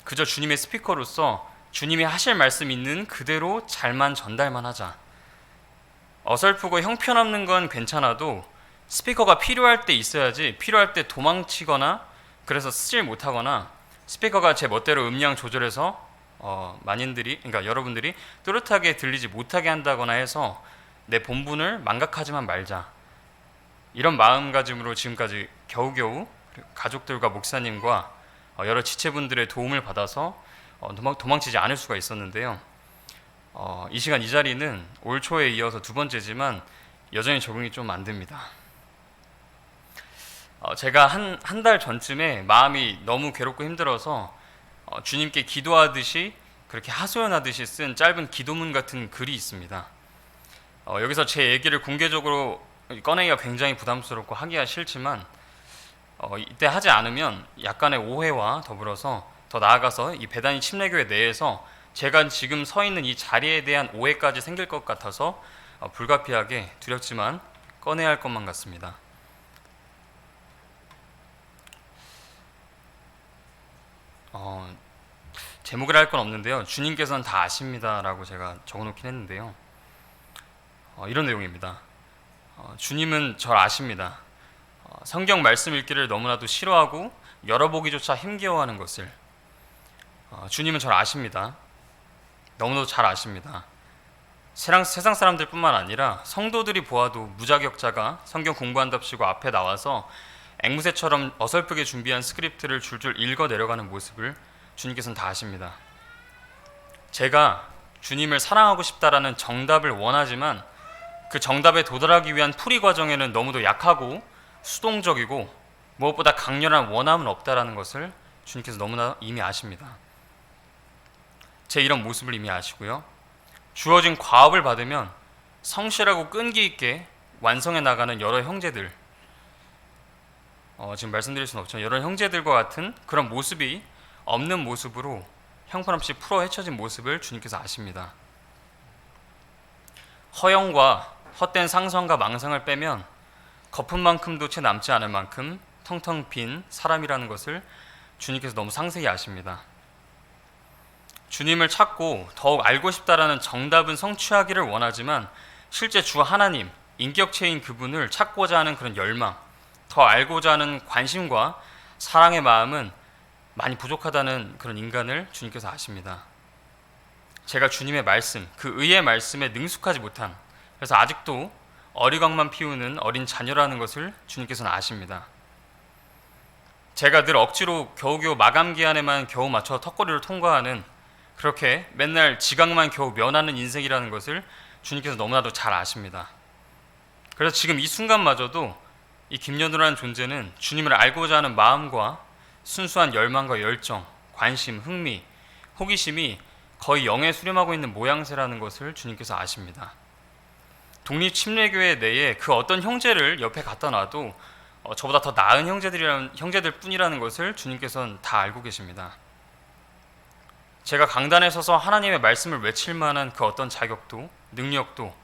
그저 주님의 스피커로서 주님이 하실 말씀 있는 그대로 잘만 전달만 하자. 어설프고 형편없는 건 괜찮아도 스피커가 필요할 때 있어야지, 필요할 때 도망치거나 그래서 쓰질 못하거나 스피커가 제 멋대로 음량 조절해서 그러니까 여러분들이 또렷하게 들리지 못하게 한다거나 해서 내 본분을 망각하지만 말자. 이런 마음가짐으로 지금까지 겨우겨우 가족들과 목사님과 여러 지체분들의 도움을 받아서 도망치지 않을 수가 있었는데요. 이 시간 이 자리는 올 초에 이어서 두 번째지만 여전히 적응이 좀 안 됩니다. 제가 한 달 전쯤에 마음이 너무 괴롭고 힘들어서 주님께 기도하듯이 그렇게 하소연하듯이 쓴 짧은 기도문 같은 글이 있습니다. 여기서 제 얘기를 공개적으로 꺼내기가 굉장히 부담스럽고 하기가 싫지만 이때 하지 않으면 약간의 오해와 더불어서 더 나아가서 이 배단위 침례교회 내에서 제가 지금 서 있는 이 자리에 대한 오해까지 생길 것 같아서 불가피하게 두렵지만 꺼내야 할 것만 같습니다. 제목이라 할 건 없는데요. 주님께서는 다 아십니다라고 제가 적어놓긴 했는데요. 이런 내용입니다. 주님은 절 아십니다. 성경 말씀 읽기를 너무나도 싫어하고 열어보기조차 힘겨워하는 것을 주님은 절 아십니다. 너무나도 잘 아십니다. 세상 사람들뿐만 아니라 성도들이 보아도 무자격자가 성경 공부한답시고 앞에 나와서 앵무새처럼 어설프게 준비한 스크립트를 줄줄 읽어 내려가는 모습을 주님께서는 다 아십니다. 제가 주님을 사랑하고 싶다라는 정답을 원하지만 그 정답에 도달하기 위한 풀이 과정에는 너무도 약하고 수동적이고 무엇보다 강렬한 원함은 없다라는 것을 주님께서 너무나 이미 아십니다. 제 이런 모습을 이미 아시고요. 주어진 과업을 받으면 성실하고 끈기 있게 완성해 나가는 여러 형제들, 지금 말씀드릴 수는 없지만 여러 형제들과 같은 그런 모습이 없는 모습으로 형편없이 풀어 헤쳐진 모습을 주님께서 아십니다. 허영과 헛된 상상과 망상을 빼면 거품만큼도 채 남지 않을 만큼 텅텅 빈 사람이라는 것을 주님께서 너무 상세히 아십니다. 주님을 찾고 더욱 알고 싶다라는 정답은 성취하기를 원하지만 실제 주 하나님, 인격체인 그분을 찾고자 하는 그런 열망, 더 알고자 하는 관심과 사랑의 마음은 많이 부족하다는 그런 인간을 주님께서 아십니다. 제가 주님의 말씀, 그 의의 말씀에 능숙하지 못한, 그래서 아직도 어리광만 피우는 어린 자녀라는 것을 주님께서는 아십니다. 제가 늘 억지로 겨우겨우 마감 기한에만 겨우 맞춰 턱걸이를 통과하는, 그렇게 맨날 지각만 겨우 면하는 인생이라는 것을 주님께서 너무나도 잘 아십니다. 그래서 지금 이 순간마저도 이 김연우라는 존재는 주님을 알고자 하는 마음과 순수한 열망과 열정, 관심, 흥미, 호기심이 거의 영에 수렴하고 있는 모양새라는 것을 주님께서 아십니다. 독립침례교회 내에 그 어떤 형제를 옆에 갖다 놔도 저보다 더 나은 형제들 뿐이라는 것을 주님께서는 다 알고 계십니다. 제가 강단에 서서 하나님의 말씀을 외칠 만한 그 어떤 자격도, 능력도,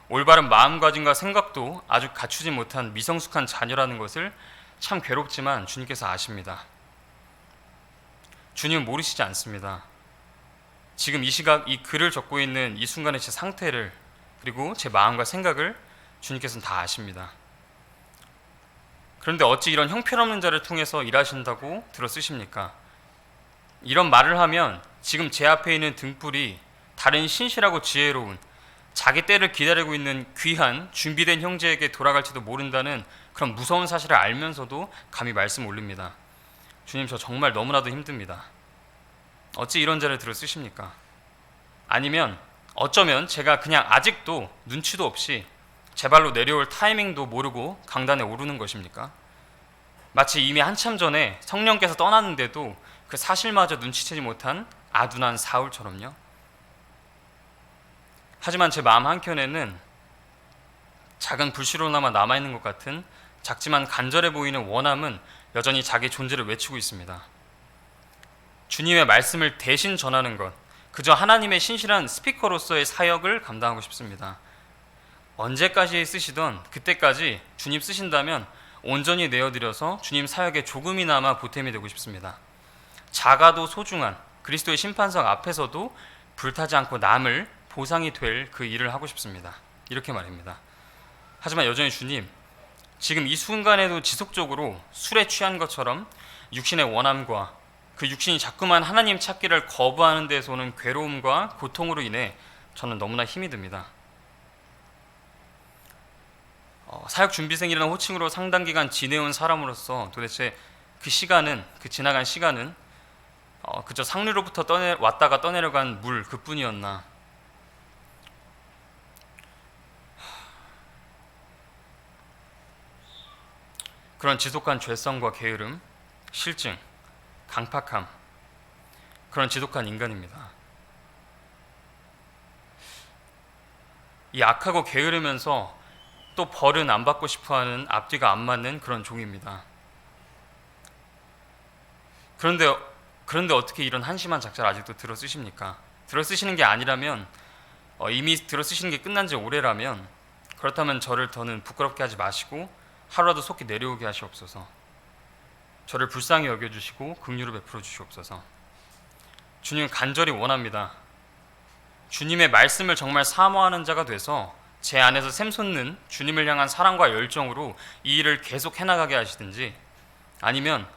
올바른 마음가짐과 생각도 아주 갖추지 못한 미성숙한 자녀라는 것을 참 괴롭지만 주님께서 아십니다. 주님은 모르시지 않습니다. 지금 이 시각 이 글을 적고 있는 이 순간의 제 상태를, 그리고 제 마음과 생각을 주님께서는 다 아십니다. 그런데 어찌 이런 형편없는 자를 통해서 일하신다고 들어 쓰십니까? 이런 말을 하면 지금 제 앞에 있는 등불이 다른 신실하고 지혜로운 자기 때를 기다리고 있는 귀한 준비된 형제에게 돌아갈지도 모른다는 그런 무서운 사실을 알면서도 감히 말씀 올립니다. 주님, 저 정말 너무나도 힘듭니다. 어찌 이런 자를 들어 쓰십니까? 아니면 어쩌면 제가 그냥 아직도 눈치도 없이 제 발로 내려올 타이밍도 모르고 강단에 오르는 것입니까? 마치 이미 한참 전에 성령께서 떠났는데도 그 사실마저 눈치채지 못한 아둔한 사울처럼요. 하지만 제 마음 한켠에는 작은 불씨로나마 남아있는 것 같은 작지만 간절해 보이는 원함은 여전히 자기 존재를 외치고 있습니다. 주님의 말씀을 대신 전하는 것, 그저 하나님의 신실한 스피커로서의 사역을 감당하고 싶습니다. 언제까지 쓰시던 그때까지 주님 쓰신다면 온전히 내어드려서 주님 사역에 조금이나마 보탬이 되고 싶습니다. 작아도 소중한, 그리스도의 심판석 앞에서도 불타지 않고 남을 보상이 될 그 일을 하고 싶습니다. 이렇게 말입니다. 하지만 여전히 주님, 지금 이 순간에도 지속적으로 술에 취한 것처럼 육신의 원함과 그 육신이 자꾸만 하나님 찾기를 거부하는 데서 오는 괴로움과 고통으로 인해 저는 너무나 힘이 듭니다. 사역준비생이라는 호칭으로 상당 기간 지내온 사람으로서 도대체 그 지나간 시간은 그저 상류로부터 왔다가 떠내려간 물 그뿐이었나. 그런 지독한 죄성과 게으름, 실증, 강팍함, 그런 지독한 인간입니다. 이 악하고 게으르면서 또 벌은 안 받고 싶어하는 앞뒤가 안 맞는 그런 종입니다. 그런데 어떻게 이런 한심한 작자를 아직도 들어 쓰십니까? 들어 쓰시는 게 아니라면 이미 들어 쓰시는 게 끝난 지 오래라면 그렇다면 저를 더는 부끄럽게 하지 마시고 하루라도 속히 내려오게 하시옵소서. 저를 불쌍히 여겨주시고 긍휼을 베풀어 주시옵소서. 주님 간절히 원합니다. 주님의 말씀을 정말 사모하는 자가 돼서 제 안에서 샘솟는 주님을 향한 사랑과 열정으로 이 일을 계속 해나가게 하시든지, 아니면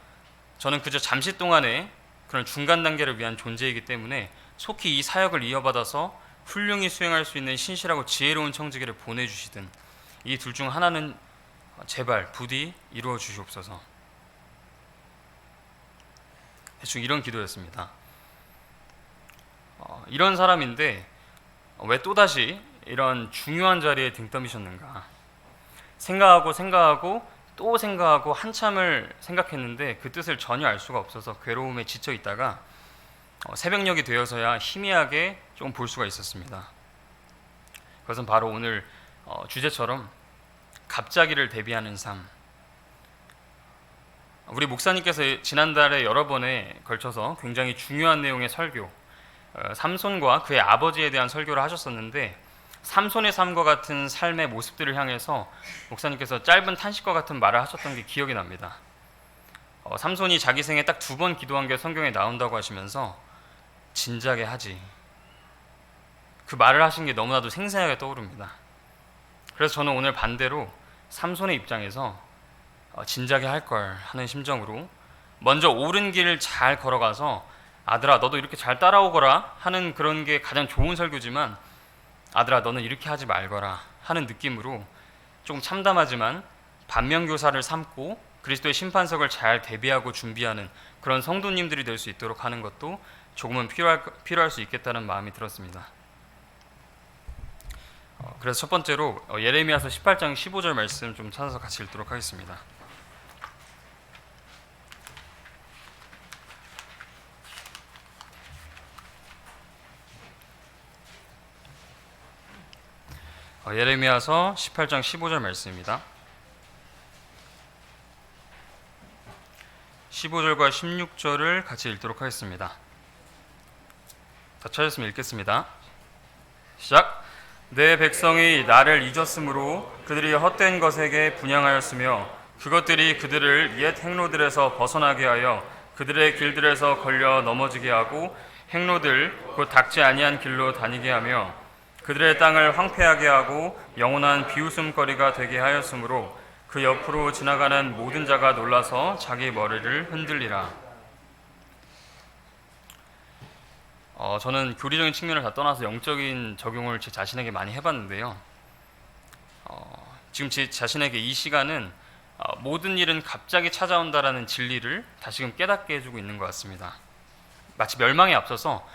저는 그저 잠시 동안의 그런 중간 단계를 위한 존재이기 때문에 속히 이 사역을 이어받아서 훌륭히 수행할 수 있는 신실하고 지혜로운 청지기를 보내주시든, 이 둘 중 하나는 제발 부디 이루어 주시옵소서. 대충 이런 기도였습니다. 이런 사람인데 왜 또다시 이런 중요한 자리에 등떠미셨는가. 생각하고 또 생각하고 한참을 생각했는데 그 뜻을 전혀 알 수가 없어서 괴로움에 지쳐 있다가 새벽녘이 되어서야 희미하게 좀 볼 수가 있었습니다. 그것은 바로 오늘 주제처럼 갑자기를 대비하는 삶. 우리 목사님께서 지난달에 여러 번에 걸쳐서 굉장히 중요한 내용의 설교, 삼손과 그의 아버지에 대한 설교를 하셨었는데, 삼손의 삶과 같은 삶의 모습들을 향해서 목사님께서 짧은 탄식과 같은 말을 하셨던 게 기억이 납니다. 삼손이 자기 생에 딱 2번 기도한 게 성경에 나온다고 하시면서 진작에 하지, 그 말을 하신 게 너무나도 생생하게 떠오릅니다. 그래서 저는 오늘 반대로 삼손의 입장에서 진작에 할 걸 하는 심정으로 먼저 옳은 길을 잘 걸어가서 아들아 너도 이렇게 잘 따라오거라 하는 그런 게 가장 좋은 설교지만, 아들아 너는 이렇게 하지 말거라 하는 느낌으로 조금 참담하지만 반면교사를 삼고 그리스도의 심판석을 잘 대비하고 준비하는 그런 성도님들이 될 수 있도록 하는 것도 조금은 필요할 수 있겠다는 마음이 들었습니다. 그래서 첫 번째로 예레미야서 18장 15절 말씀 좀 찾아서 같이 읽도록 하겠습니다. 예레미야서 18장 15절 말씀입니다. 15절과 16절을 같이 읽도록 하겠습니다. 다 찾았으면 읽겠습니다. 시작. 내 백성이 나를 잊었으므로 그들이 헛된 것에게 분향하였으며 그것들이 그들을 옛 행로들에서 벗어나게 하여 그들의 길들에서 걸려 넘어지게 하고 행로들 곧 닦지 아니한 길로 다니게 하며 그들의 땅을 황폐하게 하고 영원한 비웃음거리가 되게 하였으므로 그 옆으로 지나가는 모든 자가 놀라서 자기 머리를 흔들리라. 저는 교리적인 측면을 다 떠나서 영적인 적용을 제 자신에게 많이 해봤는데요. 지금 제 자신에게 이 시간은 모든 일은 갑자기 찾아온다라는 진리를 다시금 깨닫게 해주고 있는 것 같습니다. 마치 멸망에 앞서서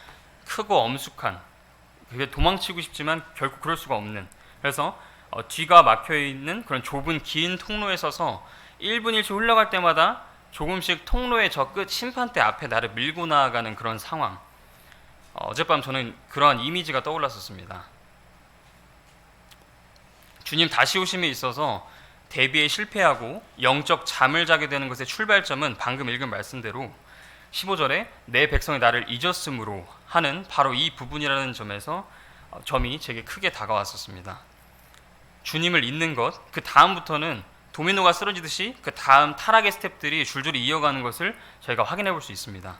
크고 엄숙한, 그게 도망치고 싶지만 결국 그럴 수가 없는, 그래서 뒤가 막혀있는 그런 좁은 긴 통로에 서서 1분 1초 흘러갈 때마다 조금씩 통로의 저 끝 심판대 앞에 나를 밀고 나아가는 그런 상황. 어젯밤 저는 그러한 이미지가 떠올랐었습니다. 주님 다시 오심에 있어서 대비에 실패하고 영적 잠을 자게 되는 것의 출발점은 방금 읽은 말씀대로 15절에 내 백성이 나를 잊었으므로 하는 바로 이 부분이라는 점이 제게 크게 다가왔었습니다. 주님을 잊는 것, 그 다음부터는 도미노가 쓰러지듯이 그 다음 타락의 스텝들이 줄줄이 이어가는 것을 저희가 확인해 볼 수 있습니다.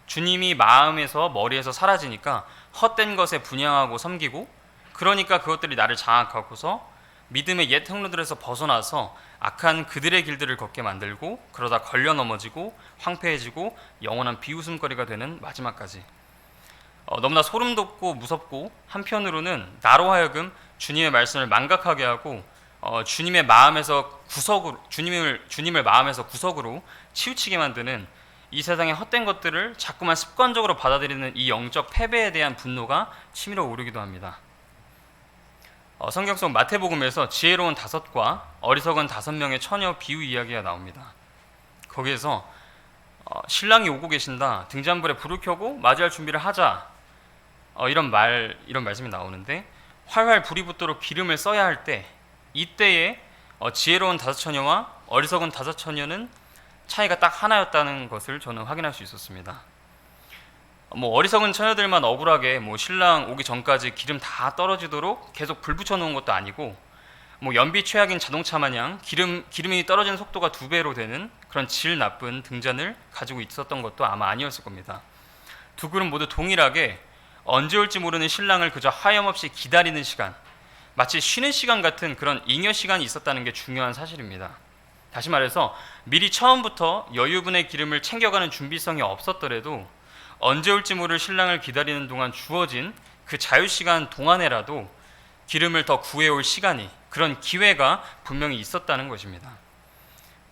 주님이 마음에서 머리에서 사라지니까 헛된 것에 분향하고 섬기고, 그러니까 그것들이 나를 장악하고서 믿음의 옛 행로들에서 벗어나서 악한 그들의 길들을 걷게 만들고, 그러다 걸려 넘어지고 황폐해지고 영원한 비웃음거리가 되는 마지막까지. 너무나 소름 돋고 무섭고, 한편으로는 나로 하여금 주님의 말씀을 망각하게 하고 주님의 마음에서 구석으로 주님을 마음에서 구석으로 치우치게 만드는 이 세상의 헛된 것들을 자꾸만 습관적으로 받아들이는 이 영적 패배에 대한 분노가 치밀어 오르기도 합니다. 성경 속 마태복음에서 지혜로운 5과 어리석은 5명의 처녀 비유 이야기가 나옵니다. 거기에서 신랑이 오고 계신다, 등잔불에 불을 켜고 맞이할 준비를 하자, 이런 말씀이 나오는데, 활활 불이 붙도록 기름을 써야 할 때, 이때에 지혜로운 5처녀와 어리석은 5처녀는 차이가 딱 하나였다는 것을 저는 확인할 수 있었습니다. 어리석은 처녀들만 억울하게 신랑 오기 전까지 기름 다 떨어지도록 계속 불 붙여놓은 것도 아니고, 연비 최악인 자동차 마냥 기름이 떨어지는 속도가 2배로 되는 그런 질 나쁜 등잔을 가지고 있었던 것도 아마 아니었을 겁니다. 두 그룹 모두 동일하게 언제 올지 모르는 신랑을 그저 하염없이 기다리는 시간, 마치 쉬는 시간 같은 그런 잉여 시간이 있었다는 게 중요한 사실입니다. 다시 말해서 미리 처음부터 여유분의 기름을 챙겨가는 준비성이 없었더라도 언제 올지 모를 신랑을 기다리는 동안 주어진 그 자유시간 동안에라도 기름을 더 구해올 시간이, 그런 기회가 분명히 있었다는 것입니다.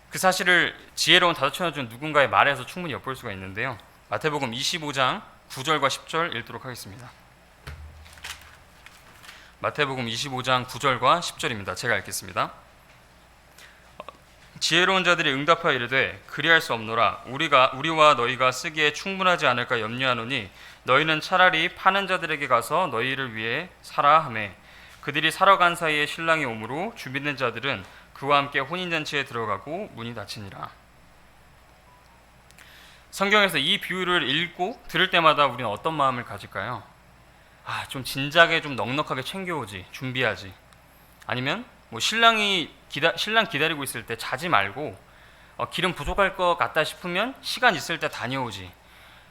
그 사실을 지혜로운 5처녀 중 누군가의 말에서 충분히 엿볼 수가 있는데요. 마태복음 25장 9절과 10절 읽도록 하겠습니다. 마태복음 25장 9절과 10절입니다. 제가 읽겠습니다. 지혜로운 자들이 응답하여 이르되 그리할 수 없노라. 우리와 너희가 쓰기에 충분하지 않을까 염려하노니 너희는 차라리 파는 자들에게 가서 너희를 위해 사라 하매, 그들이 사러 간 사이에 신랑이 오므로 준비된 자들은 그와 함께 혼인잔치에 들어가고 문이 닫히니라. 성경에서 이 비유를 읽고 들을 때마다 우리는 어떤 마음을 가질까요? 좀 진작에 좀 넉넉하게 챙겨오지, 준비하지. 아니면 신랑 기다리고 있을 때 자지 말고 기름 부족할 것 같다 싶으면 시간 있을 때 다녀오지,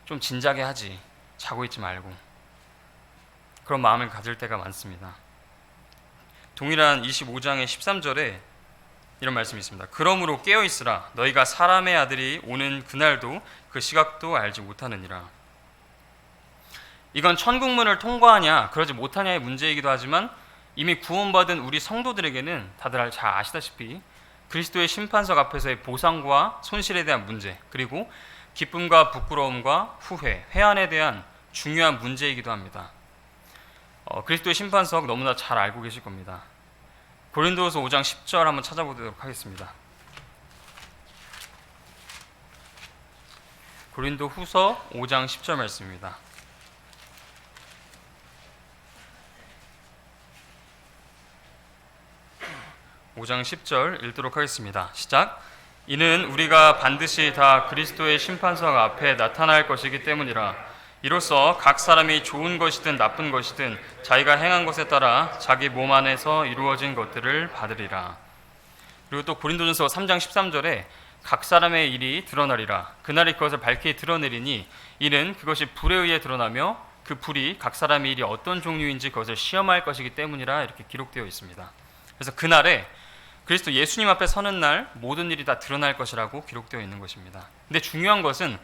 좀 진작에 하지, 자고 있지 말고. 그런 마음을 가질 때가 많습니다. 동일한 25장의 13절에 이런 말씀이 있습니다. 그러므로 깨어있으라. 너희가 사람의 아들이 오는 그날도 그 시각도 알지 못하느니라. 이건 천국문을 통과하냐 그러지 못하냐의 문제이기도 하지만, 이미 구원받은 우리 성도들에게는 다들 잘 아시다시피 그리스도의 심판석 앞에서의 보상과 손실에 대한 문제, 그리고 기쁨과 부끄러움과 후회, 회한에 대한 중요한 문제이기도 합니다. 그리스도의 심판석 너무나 잘 알고 계실 겁니다. 고린도후서 5장 10절 한번 찾아보도록 하겠습니다. 고린도후서 5장 10절 말씀입니다. (5장 10절) 읽도록 하겠습니다. 시작. 이는 우리가 반드시 다 그리스도의 심판석 앞에 나타날 것이기 때문이라. 이로써 각 사람이 좋은 것이든 나쁜 것이든 자기가 행한 것에 따라 자기 몸 안에서 이루어진 것들을 받으리라. 그리고 또 고린도전서 3장 13절에 각 사람의 일이 드러나리라. 그날이 그것을 밝히 드러내리니 이는 그것이 불에 의해 드러나며 그 불이 각 사람의 일이 어떤 종류인지 그것을 시험할 것이기 때문이라, 이렇게 기록되어 있습니다. 그래서 그날에 그리스도 예수님 앞에 서는 날 모든 일이 다 드러날 것이라고 기록되어 있는 것입니다. 근데 중요한 것은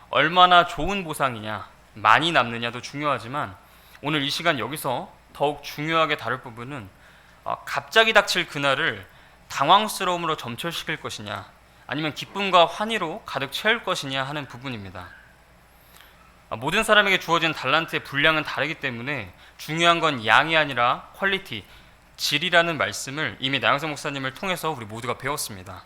얼마나 좋은 보상이냐, 많이 남느냐도 중요하지만, 오늘 이 시간 여기서 더욱 중요하게 다룰 부분은 갑자기 닥칠 그날을 당황스러움으로 점철시킬 것이냐, 아니면 기쁨과 환희로 가득 채울 것이냐 하는 부분입니다. 모든 사람에게 주어진 달란트의 분량은 다르기 때문에 중요한 건 양이 아니라 퀄리티, 질이라는 말씀을 이미 나영석 목사님을 통해서 우리 모두가 배웠습니다.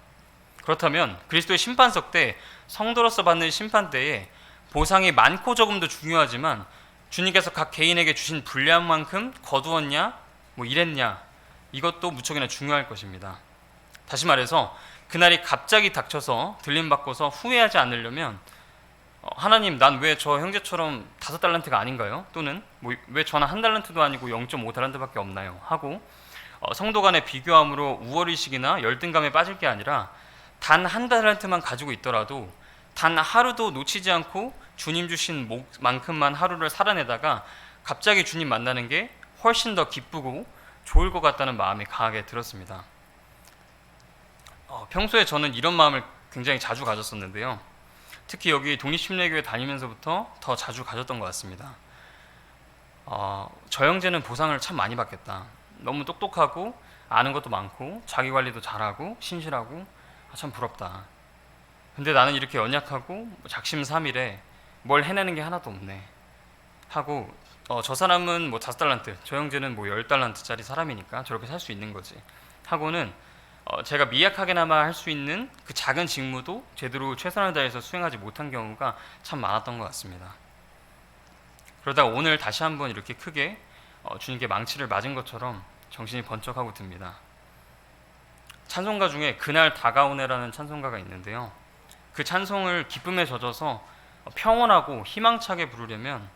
그렇다면 그리스도의 심판석 때, 성도로서 받는 심판 때에 보상이 많고 적음도 중요하지만 주님께서 각 개인에게 주신 분량만큼 거두었냐, 이랬냐, 이것도 무척이나 중요할 것입니다. 다시 말해서 그날이 갑자기 닥쳐서 들림받고서 후회하지 않으려면, 하나님, 난 왜 저 형제처럼 5달란트가 아닌가요? 또는 왜 저는 1달란트도 아니고 0.5달란트밖에 없나요? 하고 성도 간의 비교함으로 우월의식이나 열등감에 빠질 게 아니라, 단 1달란트만 가지고 있더라도 단 하루도 놓치지 않고 주님 주신 만큼만 하루를 살아내다가 갑자기 주님 만나는 게 훨씬 더 기쁘고 좋을 것 같다는 마음이 강하게 들었습니다. 평소에 저는 이런 마음을 굉장히 자주 가졌었는데요. 특히 여기 독립심리교회 다니면서부터 더 자주 가졌던 것 같습니다. 저 형제는 보상을 참 많이 받겠다. 너무 똑똑하고 아는 것도 많고 자기 관리도 잘하고 신실하고 참 부럽다. 근데 나는 이렇게 연약하고 작심삼일에 뭘 해내는 게 하나도 없네 하고 저 사람은 뭐 5달란트, 저 형제는 뭐 10달란트짜리 사람이니까 저렇게 살 수 있는 거지 하고는 제가 미약하게나마 할 수 있는 그 작은 직무도 제대로 최선을 다해서 수행하지 못한 경우가 참 많았던 것 같습니다. 그러다가 오늘 다시 한번 이렇게 크게 주님께 망치를 맞은 것처럼 정신이 번쩍하고 듭니다. 찬송가 중에 그날 다가오네라는 찬송가가 있는데요. 그 찬송을 기쁨에 젖어서 평온하고 희망차게 부르려면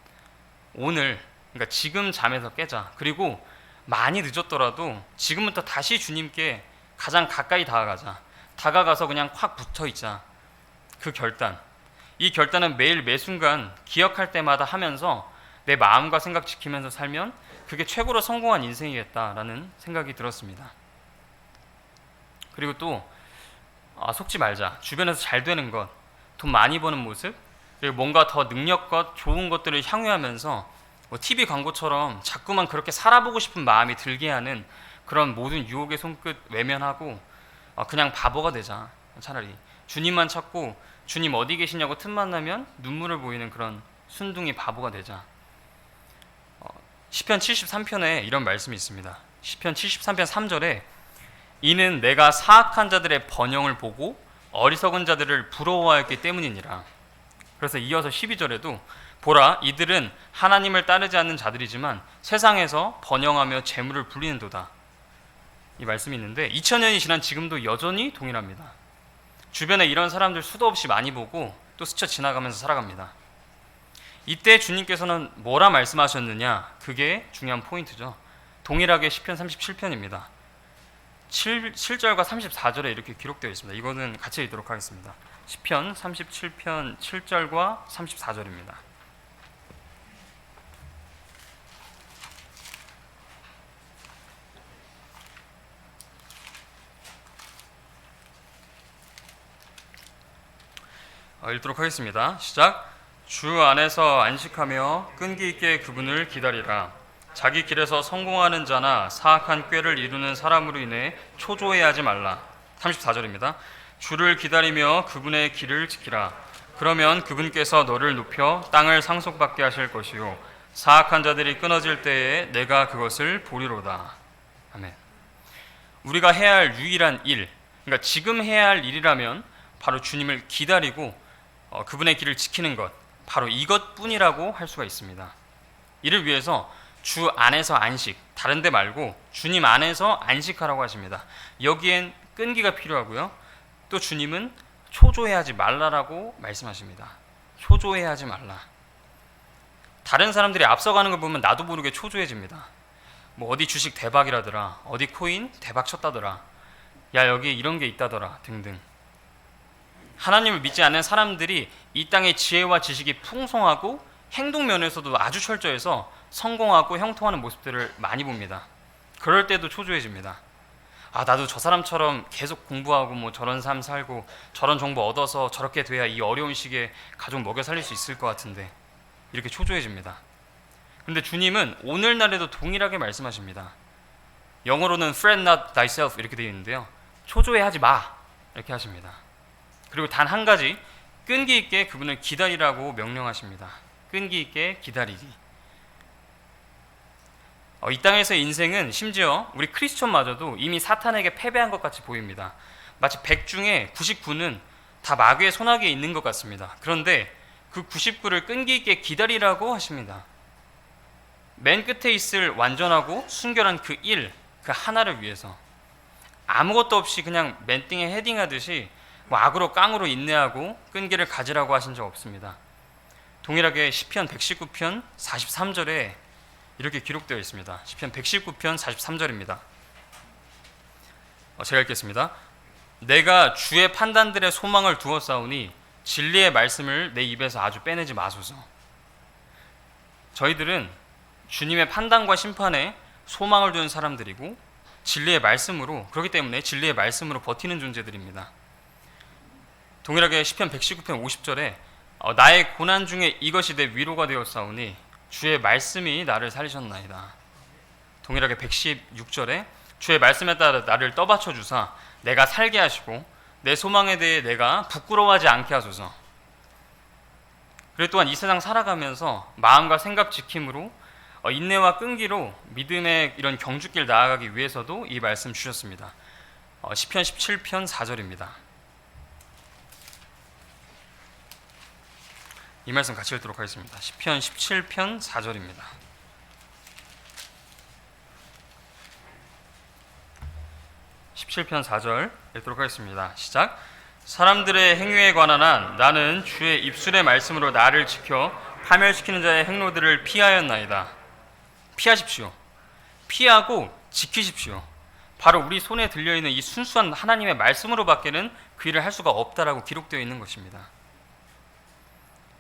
오늘, 그러니까 지금 잠에서 깨자. 그리고 많이 늦었더라도 지금부터 다시 주님께 가장 가까이 다가가자. 다가가서 그냥 확 붙어 있자. 그 결단. 이 결단은 매일 매순간 기억할 때마다 하면서 내 마음과 생각 지키면서 살면 그게 최고로 성공한 인생이겠다라는 생각이 들었습니다. 그리고 또 속지 말자. 주변에서 잘 되는 것, 돈 많이 버는 모습, 그리고 뭔가 더 능력과 좋은 것들을 향유하면서 TV 광고처럼 자꾸만 그렇게 살아보고 싶은 마음이 들게 하는 그런 모든 유혹의 손끝 외면하고 그냥 바보가 되자. 차라리 주님만 찾고 주님 어디 계시냐고 틈만 나면 눈물을 보이는 그런 순둥이 바보가 되자. 시편 73편에 이런 말씀이 있습니다. 시편 73편 3절에 이는 내가 사악한 자들의 번영을 보고 어리석은 자들을 부러워하였기 때문이니라. 그래서 이어서 12절에도 보라 이들은 하나님을 따르지 않는 자들이지만 세상에서 번영하며 재물을 불리는도다. 이 말씀이 있는데 2000년이 지난 지금도 여전히 동일합니다. 주변에 이런 사람들 수도 없이 많이 보고 또 스쳐 지나가면서 살아갑니다. 이때 주님께서는 뭐라 말씀하셨느냐? 그게 중요한 포인트죠. 동일하게 시편 37편입니다. 7절과 34절에 이렇게 기록되어 있습니다. 이거는 같이 읽도록 하겠습니다. 시편 37편 7절과 34절입니다. 읽도록 하겠습니다. 시작. 주 안에서 안식하며 끈기 있게 그분을 기다리라. 자기 길에서 성공하는 자나 사악한 꾀를 이루는 사람으로 인해 초조해하지 말라. 34절입니다. 주를 기다리며 그분의 길을 지키라. 그러면 그분께서 너를 높여 땅을 상속받게 하실 것이요 사악한 자들이 끊어질 때에 내가 그것을 보리로다. 아멘. 우리가 해야 할 유일한 일, 그러니까 지금 해야 할 일이라면 바로 주님을 기다리고 그분의 길을 지키는 것, 바로 이것뿐이라고 할 수가 있습니다. 이를 위해서 주 안에서 안식, 다른 데 말고 주님 안에서 안식하라고 하십니다. 여기엔 끈기가 필요하고요. 또 주님은 초조해하지 말라라고 말씀하십니다. 초조해하지 말라. 다른 사람들이 앞서가는 걸 보면 나도 모르게 초조해집니다. 뭐 어디 주식 대박이라더라, 어디 코인 대박 쳤다더라, 야 여기 이런 게 있다더라 등등. 하나님을 믿지 않는 사람들이 이 땅의 지혜와 지식이 풍성하고 행동 면에서도 아주 철저해서 성공하고 형통하는 모습들을 많이 봅니다. 그럴 때도 초조해집니다. 나도 저 사람처럼 계속 공부하고 뭐 저런 삶 살고 저런 정보 얻어서 저렇게 돼야 이 어려운 시기에 가족 먹여 살릴 수 있을 것 같은데, 이렇게 초조해집니다. 근데 주님은 오늘날에도 동일하게 말씀하십니다. 영어로는 fret not thyself 이렇게 되어 있는데요, 초조해하지 마 이렇게 하십니다. 그리고 단 한 가지, 끈기 있게 그분을 기다리라고 명령하십니다. 끈기 있게 기다리기. 이 땅에서의 인생은 심지어 우리 크리스천마저도 이미 사탄에게 패배한 것 같이 보입니다. 마치 100 중에 99는 다 마귀의 손아귀에 있는 것 같습니다. 그런데 그 99를 끈기 있게 기다리라고 하십니다. 맨 끝에 있을 완전하고 순결한 그 그 하나를 위해서 아무것도 없이 그냥 맨띵에 헤딩하듯이 악으로 깡으로 인내하고 끈기를 가지라고 하신 적 없습니다. 동일하게 시편 119편 43절에 이렇게 기록되어 있습니다. 시편 119편 43절입니다. 제가 읽겠습니다. 내가 주의 판단들의 소망을 두었사오니 진리의 말씀을 내 입에서 아주 빼내지 마소서. 저희들은 주님의 판단과 심판에 소망을 두는 사람들이고 진리의 말씀으로, 그렇기 때문에 진리의 말씀으로 버티는 존재들입니다. 동일하게 시편 119편 50절에 나의 고난 중에 이것이 내 위로가 되었사오니 주의 말씀이 나를 살리셨나이다. 동일하게 116절에 주의 말씀에 따라 나를 떠받쳐 주사 내가 살게 하시고 내 소망에 대해 내가 부끄러워하지 않게 하소서. 그리고 또한 이 세상 살아가면서 마음과 생각 지킴으로 인내와 끈기로 믿음의 이런 경주길 나아가기 위해서도 이 말씀 주셨습니다. 시편 17편 4절입니다. 이 말씀 같이 읽도록 하겠습니다. 시편 17편 4절입니다. (17편 4절) 읽도록 하겠습니다. 시작. 사람들의 행위에 관한 한 나는 주의 입술의 말씀으로 나를 지켜 파멸시키는 자의 행로들을 피하였나이다. 피하십시오. 피하고 지키십시오. 바로 우리 손에 들려있는 이 순수한 하나님의 말씀으로밖에는 그 일을 할 수가 없다라고 기록되어 있는 것입니다.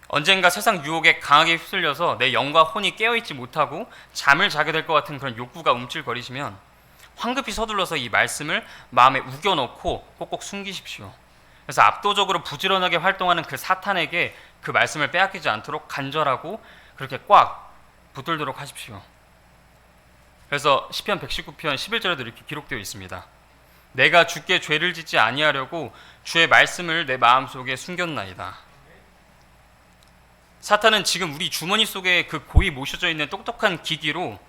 언젠가 세상 유혹에 강하게 휩쓸려서 내 영과 혼이 깨어있지 못하고 잠을 자게 될 것 같은 그런 욕구가 움찔거리시면 황급히 서둘러서 이 말씀을 마음에 우겨넣고 꼭꼭 숨기십시오. 그래서 압도적으로 부지런하게 활동하는 그 사탄에게 그 말씀을 빼앗기지 않도록 간절하고 그렇게 꽉 붙들도록 하십시오. 그래서 시편 119편 11절에도 이렇게 기록되어 있습니다. 내가 주께 죄를 짓지 아니하려고 주의 말씀을 내 마음속에 숨겼나이다. 사탄은 지금 우리 주머니 속에 그 고이 모셔져 있는 똑똑한 기기로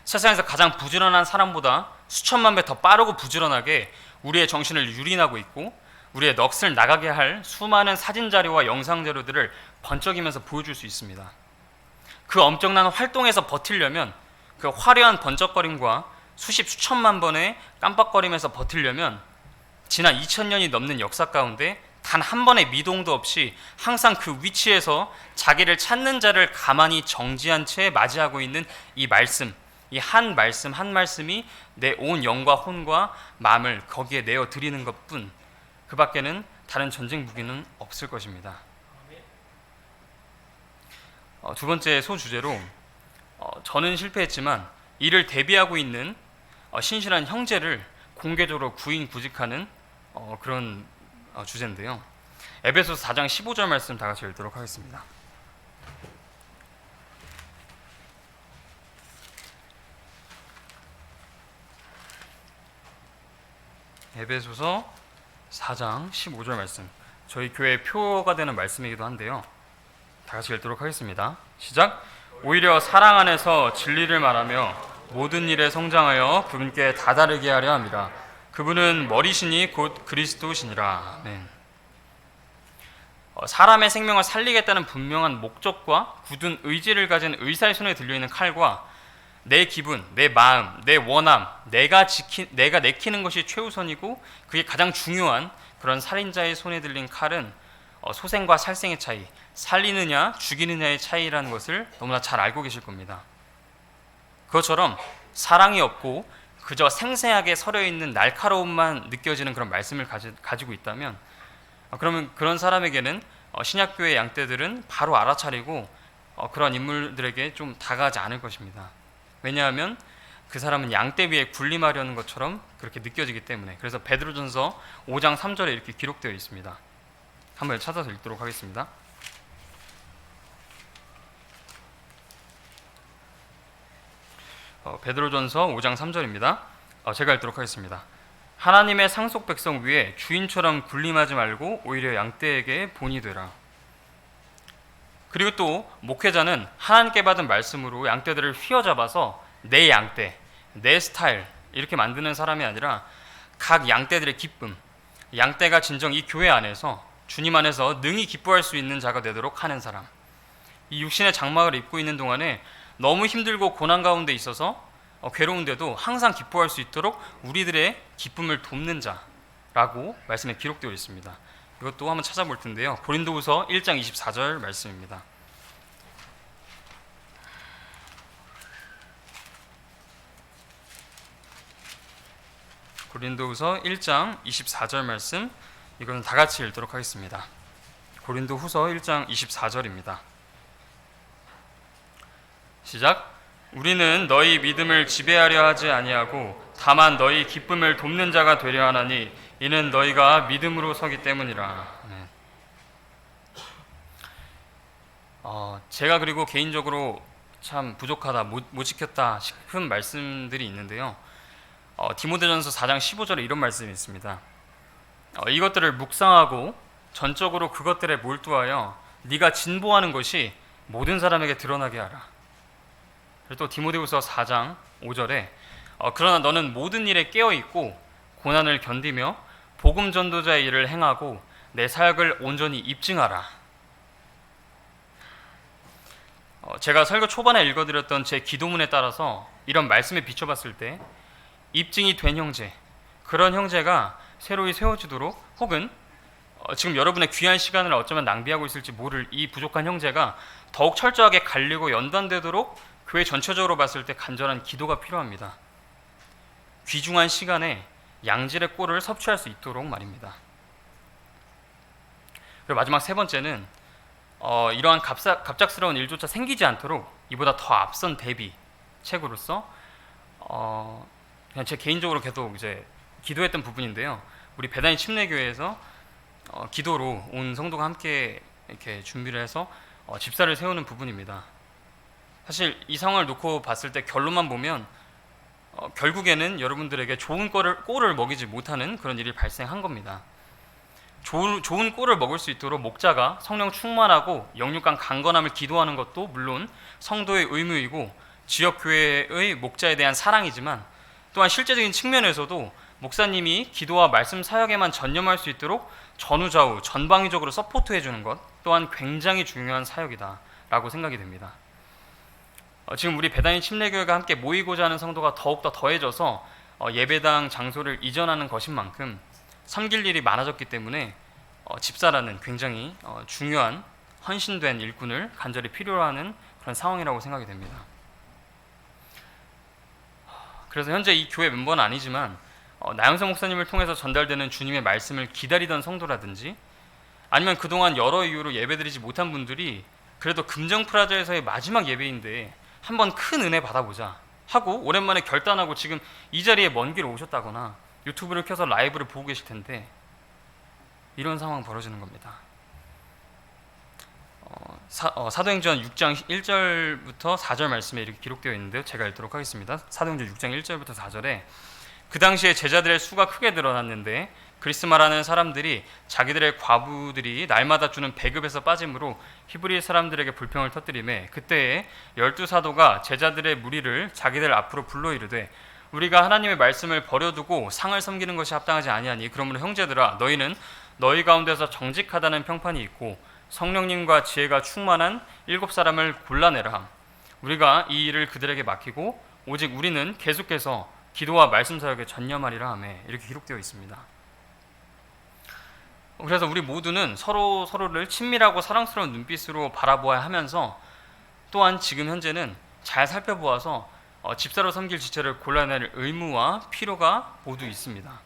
세상에서 가장 부지런한 사람보다 수천만 배 더 빠르고 부지런하게 우리의 정신을 유린하고 있고 우리의 넋을 나가게 할 수많은 사진 자료와 영상 자료들을 번쩍이면서 보여줄 수 있습니다. 그 엄청난 활동에서 버티려면, 그 화려한 번쩍거림과 수천만 번의 깜빡거림에서 버티려면 지난 2000년이 넘는 역사 가운데 단 한 번의 미동도 없이 항상 그 위치에서 자기를 찾는 자를 가만히 정지한 채 맞이하고 있는 이 말씀, 이 한 말씀 한 말씀이 내 온 영과 혼과 마음을 거기에 내어 드리는 것뿐, 그 밖에는 다른 전쟁 무기는 없을 것입니다. 두 번째 소주제로 저는 실패했지만 이를 대비하고 있는 신실한 형제를 공개적으로 구인구직하는 그런 주제인데요. 에베소서 4장 15절 말씀 다 같이 읽도록 하겠습니다. 에베소서 4장 15절 말씀, 저희 교회 표가 되는 말씀이기도 한데요. 다 같이 읽도록 하겠습니다. 시작. 오히려 사랑 안에서 진리를 말하며 모든 일에 성장하여 그분께 다다르게 하려 함이라. 그분은 머리시니 곧 그리스도시니라. 아멘. 사람의 생명을 살리겠다는 분명한 목적과 굳은 의지를 가진 의사의 손에 들려있는 칼과 내 기분, 내 마음, 내 원함, 내가 내키는 것이 최우선이고 그게 가장 중요한 그런 살인자의 손에 들린 칼은 소생과 살생의 차이, 살리느냐 죽이느냐의 차이라는 것을 너무나 잘 알고 계실 겁니다. 그것처럼 사랑이 없고 그저 생생하게 서려있는 날카로움만 느껴지는 그런 말씀을 가지고 있다면, 그러면 그런 사람에게는 신약교회 양떼들은 바로 알아차리고 그런 인물들에게 좀 다가가지 않을 것입니다. 왜냐하면 그 사람은 양떼 위에 군림하려는 것처럼 그렇게 느껴지기 때문에. 그래서 베드로전서 5장 3절에 이렇게 기록되어 있습니다. 한번 찾아서 읽도록 하겠습니다. 베드로전서 5장 3절입니다. 제가 읽도록 하겠습니다. 하나님의 상속 백성 위에 주인처럼 군림하지 말고 오히려 양떼에게 본이 되라. 그리고 또 목회자는 하나님께 받은 말씀으로 양떼들을 휘어잡아서 내 양떼, 내 스타일 이렇게 만드는 사람이 아니라 각 양떼들의 기쁨, 양떼가 진정 이 교회 안에서 주님 안에서 능히 기뻐할 수 있는 자가 되도록 하는 사람. 이 육신의 장막을 입고 있는 동안에 너무 힘들고 고난 가운데 있어서 괴로운데도 항상 기뻐할 수 있도록 우리들의 기쁨을 돕는 자라고 말씀에 기록되어 있습니다. 이것도 한번 찾아볼 텐데요. 고린도후서 1장 24절 말씀입니다. 고린도후서 1장 24절 말씀, 이거는 다 같이 읽도록 하겠습니다. 고린도후서 1장 24절입니다. 시작. 우리는 너희 믿음을 지배하려 하지 아니하고 다만 너희 기쁨을 돕는 자가 되려 하나니 이는 너희가 믿음으로 서기 때문이라. 네. 제가 그리고 개인적으로 참 부족하다, 못 지켰다 싶은 말씀들이 있는데요. 디모데전서 4장 15절에 이런 말씀이 있습니다. 이것들을 묵상하고 전적으로 그것들에 몰두하여 네가 진보하는 것이 모든 사람에게 드러나게 하라. 그리고 또 디모데후서 4장 5절에 그러나 너는 모든 일에 깨어있고 고난을 견디며 복음 전도자의 일을 행하고 내 사역을 온전히 입증하라. 제가 설교 초반에 읽어드렸던 제 기도문에 따라서 이런 말씀에 비춰봤을 때 입증이 된 형제, 그런 형제가 새로이 세워지도록 혹은 지금 여러분의 귀한 시간을 어쩌면 낭비하고 있을지 모를 이 부족한 형제가 더욱 철저하게 갈리고 연단되도록 교회 전체적으로 봤을 때 간절한 기도가 필요합니다. 귀중한 시간에 양질의 꼴을 섭취할 수 있도록 말입니다. 그리고 마지막 세 번째는 이러한 갑작스러운 일조차 생기지 않도록 이보다 더 앞선 대비 책으로서 그냥 제 개인적으로 계속 이제 기도했던 부분인데요. 우리 배단위 침례교회에서 기도로 온 성도가 함께 이렇게 준비를 해서 집사를 세우는 부분입니다. 사실 이 상황을 놓고 봤을 때 결론만 보면 결국에는 여러분들에게 좋은 꼴을 먹이지 못하는 그런 일이 발생한 겁니다. 좋은 꼴을 먹을 수 있도록 목자가 성령 충만하고 영육간 강건함을 기도하는 것도 물론 성도의 의무이고 지역교회의 목자에 대한 사랑이지만 또한 실제적인 측면에서도 목사님이 기도와 말씀 사역에만 전념할 수 있도록 전후좌우 전방위적으로 서포트해주는 것 또한 굉장히 중요한 사역이다라고 생각이 됩니다. 지금 우리 배단위 침례교회가 함께 모이고자 하는 성도가 더욱더 더해져서 예배당 장소를 이전하는 것인 만큼 섬길 일이 많아졌기 때문에 집사라는 굉장히 중요한 헌신된 일꾼을 간절히 필요로 하는 그런 상황이라고 생각이 됩니다. 그래서 현재 이 교회 멤버는 아니지만 나영석 목사님을 통해서 전달되는 주님의 말씀을 기다리던 성도라든지 아니면 그동안 여러 이유로 예배드리지 못한 분들이 그래도 금정프라자에서의 마지막 예배인데 한번 큰 은혜 받아보자 하고 오랜만에 결단하고 지금 이 자리에 먼 길 오셨다거나 유튜브를 켜서 라이브를 보고 계실 텐데 이런 상황 벌어지는 겁니다. 사도행전 6장 1절부터 4절 말씀에 이렇게 기록되어 있는데요. 제가 읽도록 하겠습니다. 사도행전 6장 1절부터 4절에 그 당시에 제자들의 수가 크게 늘어났는데 그리스마라는 사람들이 자기들의 과부들이 날마다 주는 배급에서 빠짐으로 히브리 사람들에게 불평을 터뜨리매 그때에 12사도가 제자들의 무리를 자기들 앞으로 불러 이르되 우리가 하나님의 말씀을 버려두고 상을 섬기는 것이 합당하지 아니하니 그러므로 형제들아 너희는 너희 가운데서 정직하다는 평판이 있고 성령님과 지혜가 충만한 7사람을 골라내라 함. 우리가 이 일을 그들에게 맡기고 오직 우리는 계속해서 기도와 말씀 사역에 전념하리라 하며 이렇게 기록되어 있습니다. 그래서 우리 모두는 서로를 친밀하고 사랑스러운 눈빛으로 바라보아야 하면서 또한 지금 현재는 잘 살펴보아서 집사로 섬길 지체를 골라낼 의무와 필요가 모두 있습니다.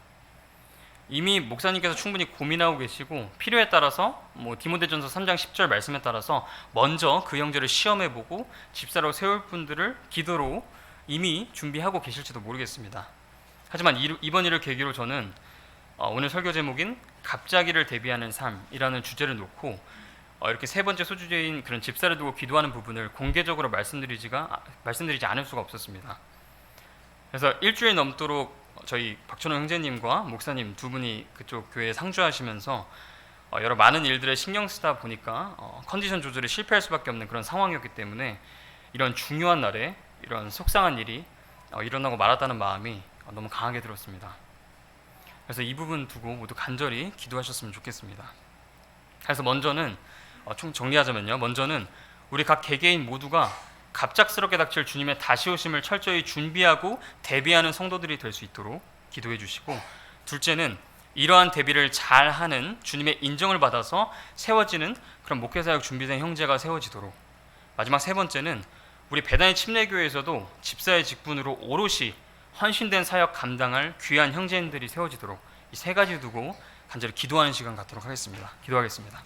이미 목사님께서 충분히 고민하고 계시고 필요에 따라서 디모데전서 3장 10절 말씀에 따라서 먼저 그 형제를 시험해보고 집사로 세울 분들을 기도로 이미 준비하고 계실지도 모르겠습니다. 하지만 이번 일을 계기로 저는 오늘 설교 제목인 갑자기를 대비하는 삶이라는 주제를 놓고 이렇게 세 번째 소주제인 그런 집사를 두고 기도하는 부분을 공개적으로 말씀드리지 않을 수가 없었습니다. 그래서 일주일 넘도록 저희 박천호 형제님과 목사님 두 분이 그쪽 교회에 상주하시면서 여러 많은 일들에 신경 쓰다 보니까 컨디션 조절에 실패할 수밖에 없는 그런 상황이었기 때문에 이런 중요한 날에 이런 속상한 일이 일어나고 말았다는 마음이 너무 강하게 들었습니다. 그래서 이 부분 두고 모두 간절히 기도하셨으면 좋겠습니다. 그래서 먼저는 총 정리하자면요. 먼저는 우리 각 개개인 모두가 갑작스럽게 닥칠 주님의 다시 오심을 철저히 준비하고 대비하는 성도들이 될 수 있도록 기도해 주시고, 둘째는 이러한 대비를 잘하는 주님의 인정을 받아서 세워지는 그런 목회사역 준비된 형제가 세워지도록, 마지막 세 번째는 우리 배단위 침례교회에서도 집사의 직분으로 오롯이 헌신된 사역 감당할 귀한 형제인들이 세워지도록 이 세 가지 두고 간절히 기도하는 시간 갖도록 하겠습니다. 기도하겠습니다.